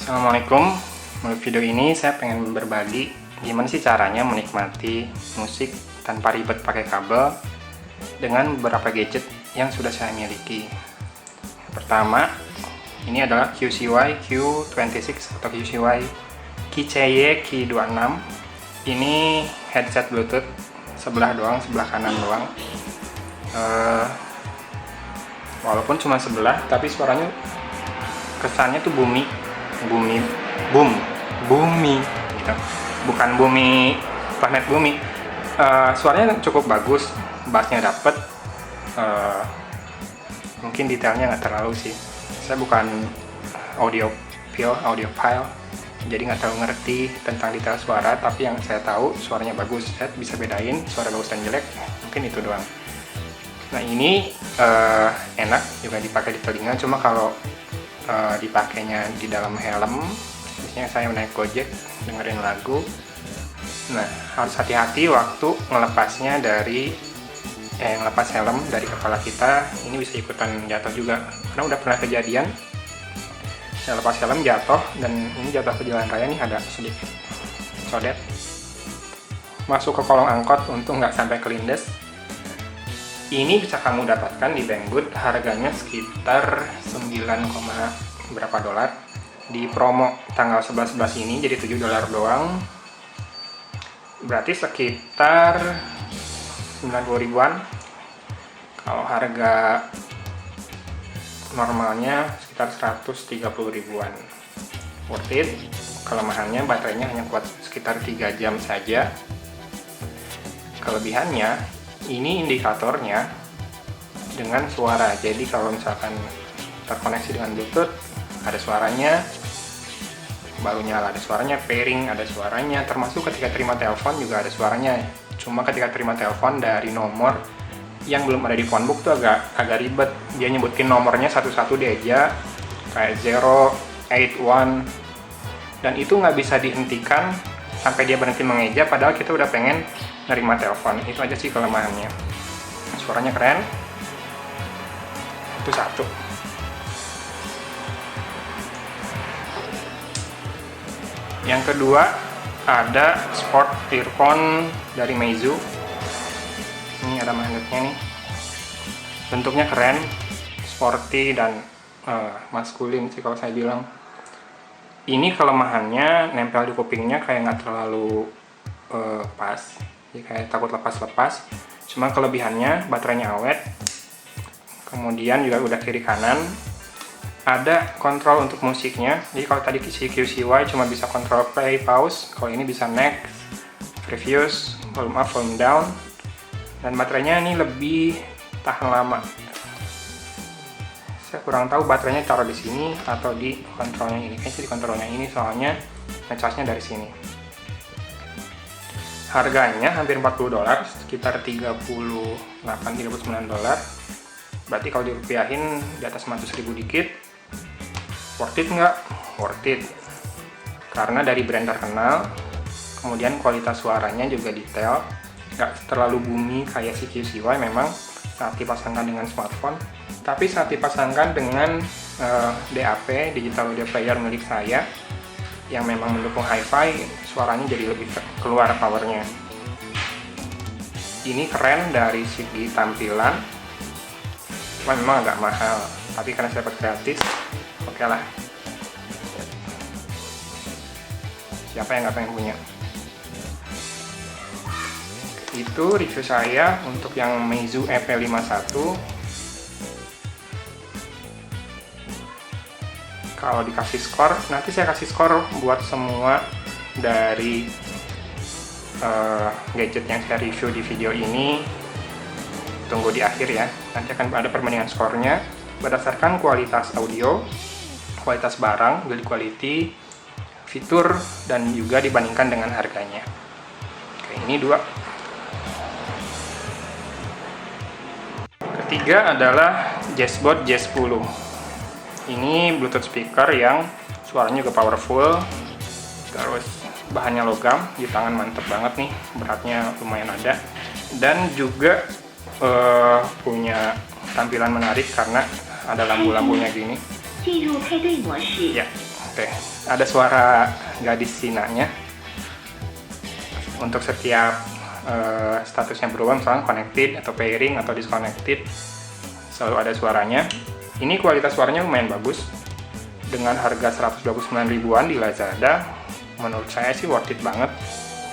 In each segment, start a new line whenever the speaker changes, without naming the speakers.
Assalamualaikum. Menurut video ini saya pengen berbagi gimana sih caranya menikmati musik tanpa ribet pakai kabel dengan beberapa gadget yang sudah saya miliki. Pertama, ini adalah QCY Q26 atau QCY QCY Q26. Ini headset Bluetooth sebelah doang, sebelah kanan doang. Walaupun cuma sebelah, tapi suaranya kesannya tuh bumi gitu. Bukan bumi planet bumi. Suaranya cukup bagus, bassnya dapet. Mungkin detailnya nggak terlalu sih, saya bukan audiophile, jadi nggak terlalu ngerti tentang detail suara, tapi yang saya tahu suaranya bagus. Saya bisa bedain suara bagus dan jelek, mungkin itu doang. Nah ini enak juga dipakai di telinga, cuma kalau dipakainya di dalam helm, misalnya saya naik Gojek dengerin lagu, nah harus hati-hati waktu melepasnya dari ngelepas helm dari kepala kita. Ini bisa ikutan jatuh juga, karena udah pernah kejadian saya lepas helm jatuh, dan ini jatuh ke jalan raya nih, ada sedikit codet masuk ke kolong angkot, untung nggak sampai kelindes. Ini bisa kamu dapatkan di Banggood, harganya sekitar 9, berapa dolar. Di promo tanggal 11 ini jadi 7 dolar doang. Berarti sekitar 90 ribuan. Kalau harga normalnya sekitar 130 ribuan. Worth it. Kelemahannya baterainya hanya kuat sekitar 3 jam saja. Kelebihannya, ini indikatornya dengan suara. Jadi kalau misalkan terkoneksi dengan Bluetooth, ada suaranya, baru nyala ada suaranya, pairing ada suaranya, termasuk ketika terima telepon juga ada suaranya. Cuma ketika terima telepon dari nomor yang belum ada di phonebook tuh agak ribet. Dia nyebutin nomornya satu-satu dia kayak 081, dan itu nggak bisa dihentikan sampai dia berhenti mengeja, padahal kita udah pengen nerima telepon. Itu aja sih kelemahannya. Suaranya keren, itu satu. Yang kedua, ada sport earphone dari Meizu. Ini ada magnetnya nih, bentuknya keren, sporty, dan maskulin sih kalau saya bilang. Ini kelemahannya nempel di kupingnya kayak nggak terlalu pas, jadi kayak takut lepas-lepas. Cuma kelebihannya baterainya awet, kemudian juga udah kiri kanan, ada kontrol untuk musiknya. Jadi kalau tadi QCY cuma bisa kontrol play, pause, kalau ini bisa next, previous, volume up, volume down, dan baterainya ini lebih tahan lama. Saya kurang tahu baterainya taruh di sini atau di kontrolnya ini. Kayaknya di kontrolnya ini, soalnya ngecasnya dari sini. Harganya hampir 40 dolar, sekitar 38-39 dolar. Berarti kalau dirupiahin di atas 100 ribu dikit. Worth it nggak? Worth it. Karena dari brand terkenal, kemudian kualitas suaranya juga detail, nggak terlalu bumi kayak si QCY memang saat dipasangkan dengan smartphone. Tapi saat dipasangkan dengan DAP, Digital Audio Player milik saya, yang memang mendukung hi-fi, suaranya jadi lebih keluar powernya. Ini keren dari segi tampilan, cuma memang agak mahal, tapi karena saya dapat gratis, oke lah. Siapa yang nggak pengen punya? Itu review saya untuk yang Meizu EP51. Kalau dikasih skor, nanti saya kasih skor buat semua dari gadget yang saya review di video ini. Tunggu di akhir ya, nanti akan ada perbandingan skornya berdasarkan kualitas audio, kualitas barang, build quality, fitur, dan juga dibandingkan dengan harganya. Oke, ini dua. Ketiga adalah Jazzbot Jazz10. Ini Bluetooth speaker yang suaranya juga powerful, terus bahannya logam, di tangan mantep banget nih, beratnya lumayan ada, dan juga punya tampilan menarik karena ada lampu-lampunya gini. Ya, deh. Ada suara gadis Cina-nya. Untuk setiap statusnya berubah, misalnya connected atau pairing atau disconnected, selalu ada suaranya. Ini kualitas suaranya lumayan bagus. Dengan harga 129 ribuan di Lazada, menurut saya sih worth it banget.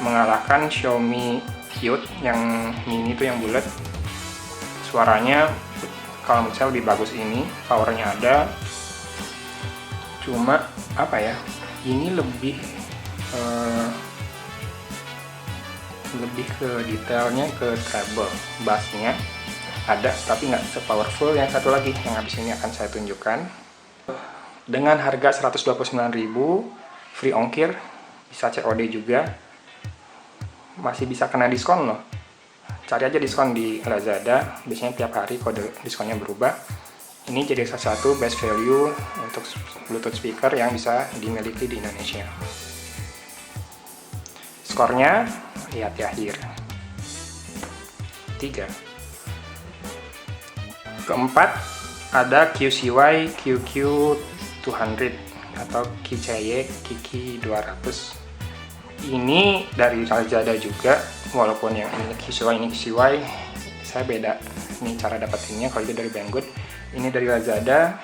Mengalahkan Xiaomi Qute yang mini itu yang bulat. Suaranya kalau menurut saya lebih bagus ini, powernya ada. Cuma apa ya, ini lebih ke detailnya, ke treble, bassnya ada tapi nggak se-powerful yang satu lagi yang habis ini akan saya tunjukkan. Dengan harga 129.000, free ongkir, bisa COD juga, masih bisa kena diskon loh. Cari aja diskon di Lazada, biasanya tiap hari kode diskonnya berubah. Ini jadi salah satu best value untuk Bluetooth speaker yang bisa dimiliki di Indonesia. Skornya lihat di akhir. 3. Keempat, ada QCY QQ200 atau QCY QQ200. Ini dari Lazada juga, walaupun yang ini QCY, ini QCY, saya beda ini cara dapetinnya. Kalau itu dari Banggood, ini dari Lazada.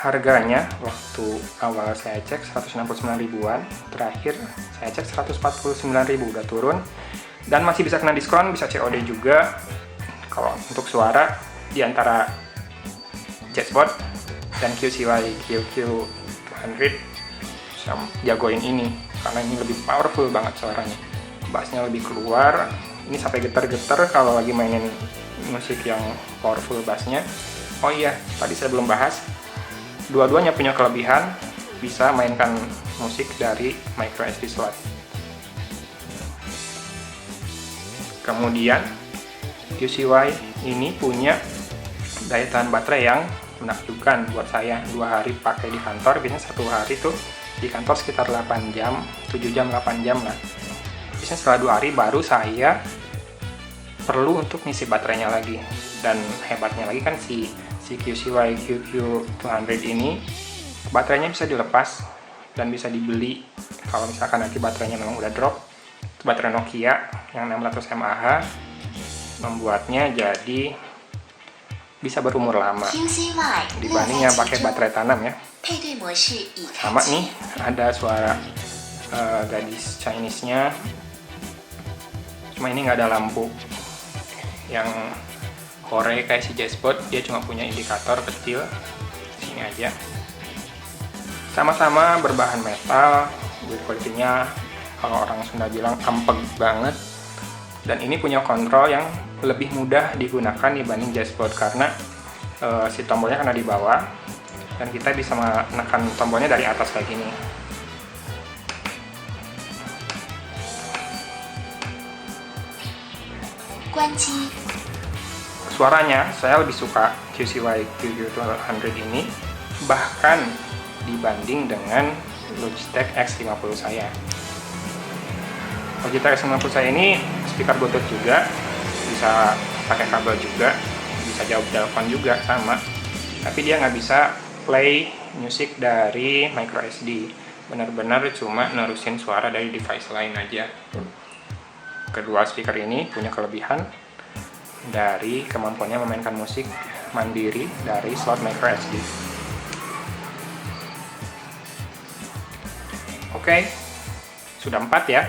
Harganya waktu awal saya cek 169 ribuan, terakhir saya cek 149 ribu, udah turun dan masih bisa kena diskon, bisa COD juga. Kalau untuk suara di antara JazzBot dan QCY QQ200 bisa jagoin ini karena ini lebih powerful banget suaranya, bassnya lebih keluar. Ini sampai getar-getar kalau lagi mainin musik yang powerful bassnya. Oh iya, tadi saya belum bahas, dua-duanya punya kelebihan, bisa mainkan musik dari micro SD slot. Kemudian QCY ini punya daya tahan baterai yang menakjubkan buat saya. 2 hari pakai di kantor, biasanya 1 hari tuh di kantor sekitar 8 jam, 7 jam, 8 jam lah. Biasanya setelah 2 hari baru saya perlu untuk ngisi baterainya lagi. Dan hebatnya lagi kan si QCY QQ200 ini baterainya bisa dilepas dan bisa dibeli kalau misalkan nanti baterainya memang udah drop. Itu baterai Nokia yang 600 mAh, membuatnya jadi bisa berumur lama dibanding yang pakai baterai tanam ya. Sama nih, ada suara gadis Chinese-nya, cuma ini nggak ada lampu yang Hore kayak si JazzBot, dia cuma punya indikator kecil sini aja. Sama-sama berbahan metal, build quality-nya kalau orang Sunda bilang ampeg banget. Dan ini punya kontrol yang lebih mudah digunakan dibanding JazzBot karena si tombolnya kan ada di bawah dan kita bisa menekan tombolnya dari atas kayak gini.
Kunci.
Suaranya saya lebih suka QCY QQ200 ini bahkan dibanding dengan Logitech X50 saya. Logitech X50 saya ini speaker Bluetooth juga, bisa pakai kabel juga, bisa jawab telepon juga sama, tapi dia nggak bisa play music dari micro SD, benar-benar cuma nerusin suara dari device lain aja. Kedua speaker ini punya kelebihan dari kemampuannya memainkan musik mandiri dari slot micro SD. Oke, sudah 4 ya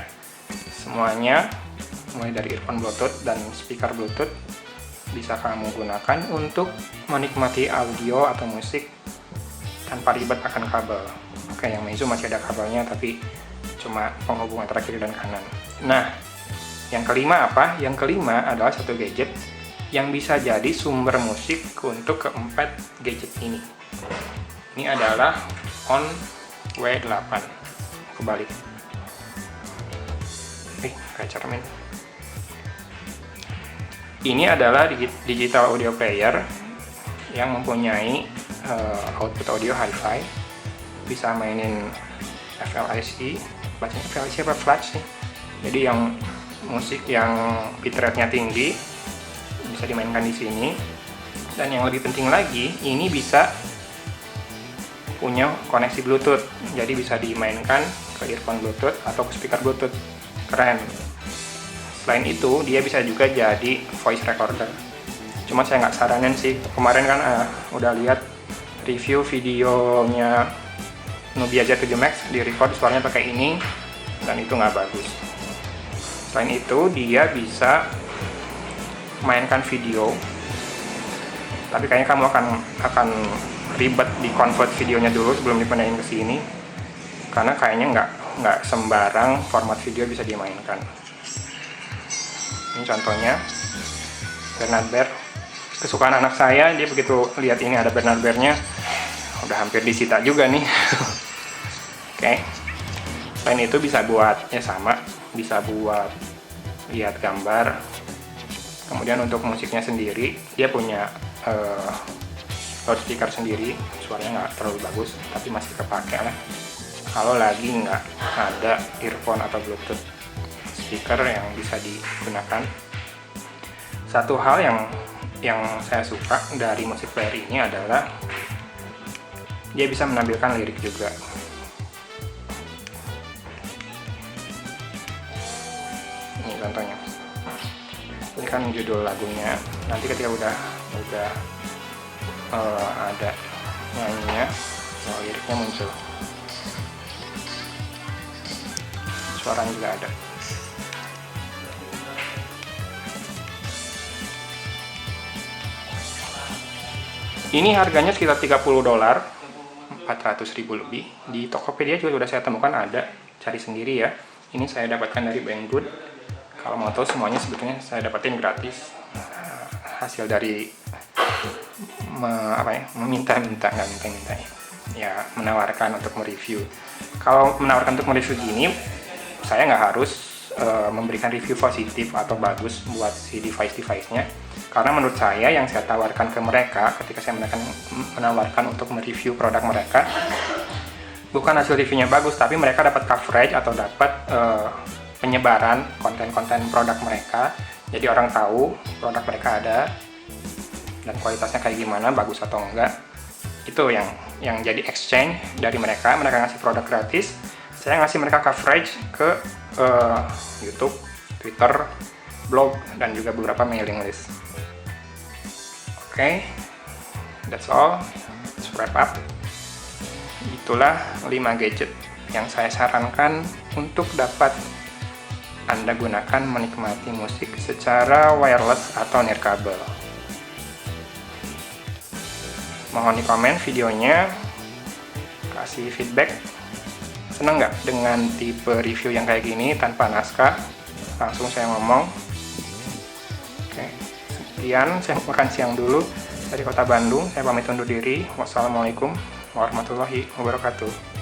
semuanya, mulai dari earphone Bluetooth dan speaker Bluetooth bisa kamu gunakan untuk menikmati audio atau musik tanpa ribet akan kabel. Oke, yang Meizu masih ada kabelnya tapi cuma penghubung antara kiri dan kanan. Nah, yang kelima apa? Yang kelima adalah satu gadget yang bisa jadi sumber musik untuk keempat gadget ini. Ini adalah On W8. Kebalik. Kayak cermin. Ini adalah digital audio player yang mempunyai output audio hi-fi, bisa mainin FLIC, bacanya FLIC apa flash sih. Jadi yang musik yang bitrate-nya tinggi bisa dimainkan di sini. Dan yang lebih penting lagi, ini bisa punya koneksi Bluetooth, jadi bisa dimainkan ke earphone Bluetooth atau ke speaker Bluetooth. Keren. Selain itu, dia bisa juga jadi voice recorder. Cuma saya nggak saranin sih. Kemarin kan udah lihat review videonya Nubia Z7 Max, di record suaranya pakai ini, dan itu nggak bagus. Selain itu, dia bisa mainkan video, tapi kayaknya kamu akan ribet di convert videonya dulu sebelum dipindahin ke sini, karena kayaknya nggak sembarang format video bisa dimainkan. Ini contohnya Bernard Bear, kesukaan anak saya. Dia begitu lihat ini ada Bernard Bear-nya, udah hampir disita juga nih. Oke. Selain itu bisa buat bisa buat lihat gambar. Kemudian untuk musiknya sendiri, dia punya loudspeaker sendiri, suaranya nggak terlalu bagus, tapi masih kepake lah. Kalau lagi nggak ada earphone atau Bluetooth speaker yang bisa digunakan. Satu hal yang saya suka dari musik player ini adalah dia bisa menampilkan lirik juga. Ini contohnya. Ini kan judul lagunya. Nanti ketika udah ada nyanyinya, liriknya muncul. Suaranya juga ada. Ini harganya sekitar $30, 400.000 lebih. Di Tokopedia juga sudah saya temukan ada, cari sendiri ya. Ini saya dapatkan dari Banggood. Kalau mau tahu semuanya sebetulnya saya dapatin gratis. Hasil dari meminta-minta, nggak minta-minta ya, menawarkan untuk mereview. Kalau menawarkan untuk mereview gini, saya nggak harus memberikan review positif atau bagus buat si device-nya, karena menurut saya yang saya tawarkan ke mereka ketika saya menawarkan untuk mereview produk mereka, bukan hasil reviewnya bagus, tapi mereka dapat coverage atau dapat penyebaran konten-konten produk mereka. Jadi orang tahu produk mereka ada dan kualitasnya kayak gimana, bagus atau enggak. Itu yang jadi exchange dari mereka ngasih produk gratis, saya ngasih mereka coverage ke YouTube, Twitter, blog, dan juga beberapa mailing list. Oke, that's all. Let's wrap up. Itulah 5 gadget yang saya sarankan untuk dapat Anda gunakan menikmati musik secara wireless atau nirkabel. Mohon di komen videonya, kasih feedback. Seneng nggak dengan tipe review yang kayak gini tanpa naskah? Langsung saya ngomong. Oke, sekian, saya makan siang dulu dari Kota Bandung. Saya pamit undur diri. Wassalamualaikum warahmatullahi wabarakatuh.